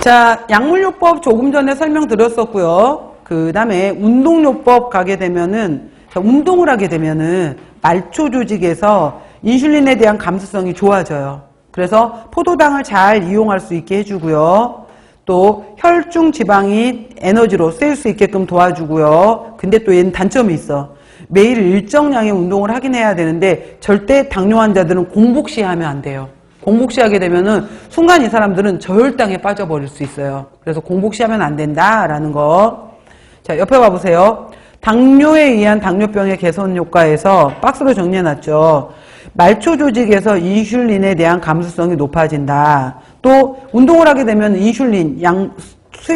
자, 약물요법 조금 전에 설명드렸었고요. 그 다음에 운동요법 가게 되면은, 운동을 하게 되면은 말초 조직에서 인슐린에 대한 감수성이 좋아져요. 그래서 포도당을 잘 이용할 수 있게 해주고요. 또 혈중 지방이 에너지로 쓰일 수 있게끔 도와주고요. 근데 또 얘는 단점이 있어. 매일 일정량의 운동을 하긴 해야 되는데 절대 당뇨 환자들은 공복시 하면 안 돼요. 공복시 하게 되면은 순간 이 사람들은 저혈당에 빠져버릴 수 있어요. 그래서 공복시 하면 안 된다라는 거. 자, 옆에 봐보세요. 당뇨에 의한 당뇨병의 개선 효과에서 박스로 정리해놨죠. 말초 조직에서 인슐린에 대한 감수성이 높아진다. 또 운동을 하게 되면 인슐린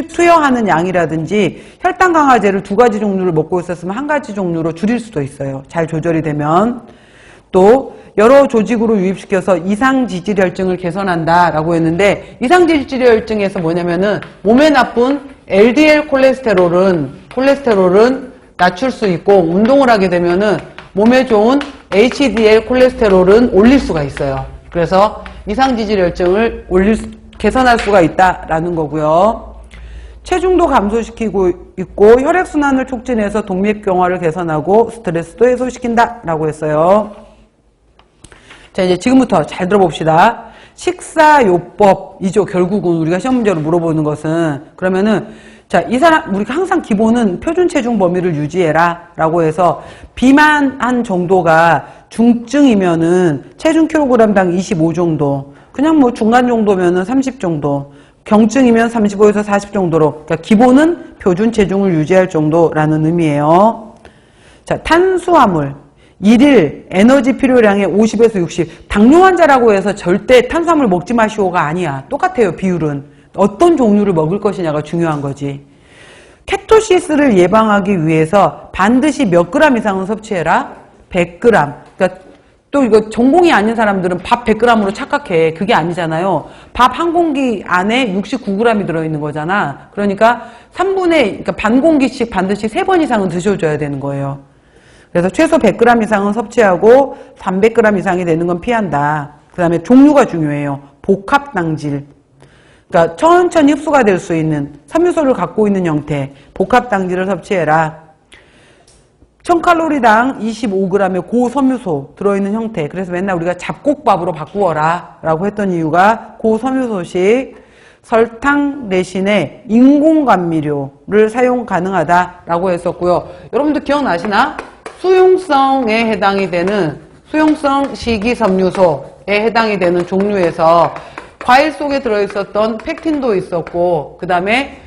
투여하는 양이라든지 혈당 강화제를 2가지 종류를 먹고 있었으면 1가지 종류로 줄일 수도 있어요. 잘 조절이 되면. 또 여러 조직으로 유입시켜서 이상지질혈증을 개선한다라고 했는데, 이상지질혈증에서 뭐냐면은 몸에 나쁜 LDL 콜레스테롤은 낮출 수 있고, 운동을 하게 되면은 몸에 좋은 HDL 콜레스테롤은 올릴 수가 있어요. 그래서 이상지질혈증을 개선할 수가 있다라는 거고요. 체중도 감소시키고 있고 혈액순환을 촉진해서 동맥경화를 개선하고 스트레스도 해소시킨다라고 했어요. 자, 이제 지금부터 잘 들어봅시다. 식사요법이죠. 결국은 우리가 시험 문제로 물어보는 것은. 그러면은 자, 이 사람, 우리가 항상 기본은 표준 체중 범위를 유지해라 라고 해서 비만한 정도가 중증이면은 체중 킬로그램당 25 정도, 그냥 뭐 중간 정도면은 30 정도, 경증이면 35에서 40 정도로, 그러니까 기본은 표준 체중을 유지할 정도라는 의미예요. 자, 탄수화물. 1일 에너지 필요량의 50에서 60. 당뇨 환자라고 해서 절대 탄수화물 먹지 마시오가 아니야. 똑같아요, 비율은. 어떤 종류를 먹을 것이냐가 중요한 거지. 케토시스를 예방하기 위해서 반드시 몇 그램 이상은 섭취해라? 100g. 그러니까 또 이거 전공이 아닌 사람들은 밥 100g으로 착각해. 그게 아니잖아요. 밥 한 공기 안에 69g이 들어있는 거잖아. 그러니까 그러니까 반 공기씩 반드시 3번 이상은 드셔줘야 되는 거예요. 그래서 최소 100g 이상은 섭취하고 300g 이상이 되는 건 피한다. 그 다음에 종류가 중요해요. 복합당질. 그러니까 천천히 흡수가 될 수 있는 섬유소를 갖고 있는 형태. 복합당질을 섭취해라. 1000칼로리당 25g의 고섬유소 들어있는 형태. 그래서 맨날 우리가 잡곡밥으로 바꾸어라 라고 했던 이유가 고섬유소식 설탕 대신에 인공감미료를 사용 가능하다라고 했었고요. 여러분들 기억나시나? 수용성에 해당이 되는 수용성 식이섬유소에 해당이 되는 종류에서 과일 속에 들어있었던 펙틴도 있었고, 그 다음에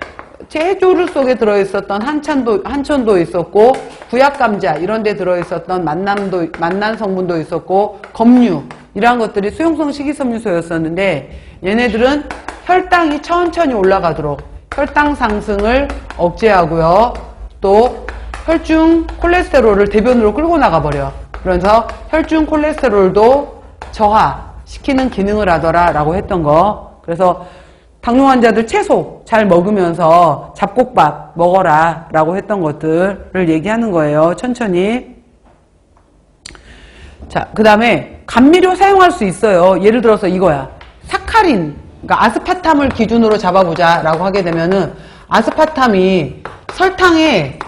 제조류 속에 들어있었던 한천도 있었고, 구약감자 이런 데 들어있었던 만난 성분도 있었고, 검류 이러한 것들이 수용성 식이섬유소였었는데, 얘네들은 혈당이 천천히 올라가도록 혈당 상승을 억제하고요. 또 혈중 콜레스테롤을 대변으로 끌고 나가버려. 그래서 혈중 콜레스테롤도 저하시키는 기능을 하더라 라고 했던 거. 그래서 당뇨 환자들 채소 잘 먹으면서 잡곡밥 먹어라 라고 했던 것들을 얘기하는 거예요. 천천히. 자, 그 다음에 감미료 사용할 수 있어요. 예를 들어서 이거야. 사카린, 그러니까 아스파탐을 기준으로 잡아보자 라고 하게 되면은 아스파탐이 설탕의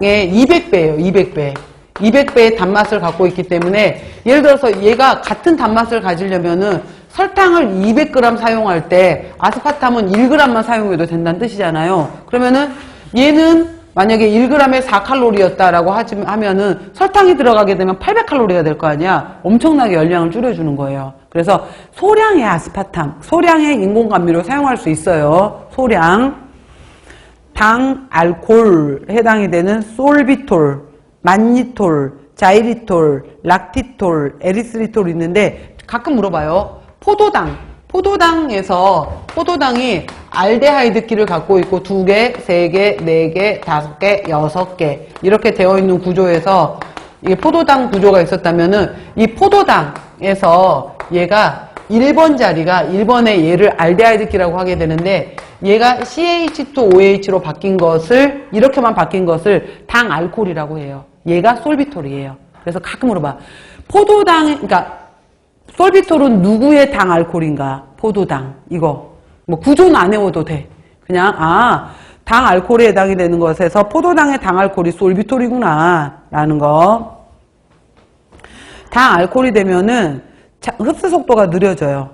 200배예요. 200배. 200배의 단맛을 갖고 있기 때문에, 예를 들어서 얘가 같은 단맛을 가지려면은 설탕을 200g 사용할 때 아스파탐은 1g만 사용해도 된다는 뜻이잖아요. 그러면은 얘는 만약에 1g에 4칼로리였다라고 하면은 설탕이 들어가게 되면 800칼로리가 될 거 아니야. 엄청나게 열량을 줄여주는 거예요. 그래서 소량의 아스파탐, 소량의 인공감미료 사용할 수 있어요. 소량. 당, 알코올 해당이 되는 솔비톨, 만니톨, 자이리톨, 락티톨, 에리스리톨 있는데 가끔 물어봐요. 포도당이 알데하이드키를 갖고 있고 2개, 3개, 4개, 5개, 6개 이렇게 되어 있는 구조에서 이게 포도당 구조가 있었다면은 이 포도당에서 얘가 1번 자리가 1번에 얘를 알데하이드키라고 하게 되는데, 얘가 CH2OH로 바뀐 것을, 이렇게만 바뀐 것을 당 알코올이라고 해요. 얘가 솔비톨이에요. 그래서 가끔 물어봐. 그러니까 솔비톨은 누구의 당 알코올인가? 포도당. 이거. 뭐 구조는 안 외워도 돼. 그냥 당 알코올에 해당이 되는 것에서 포도당의 당 알코올이 솔비톨이구나 라는 거. 당 알코올이 되면은 흡수 속도가 느려져요.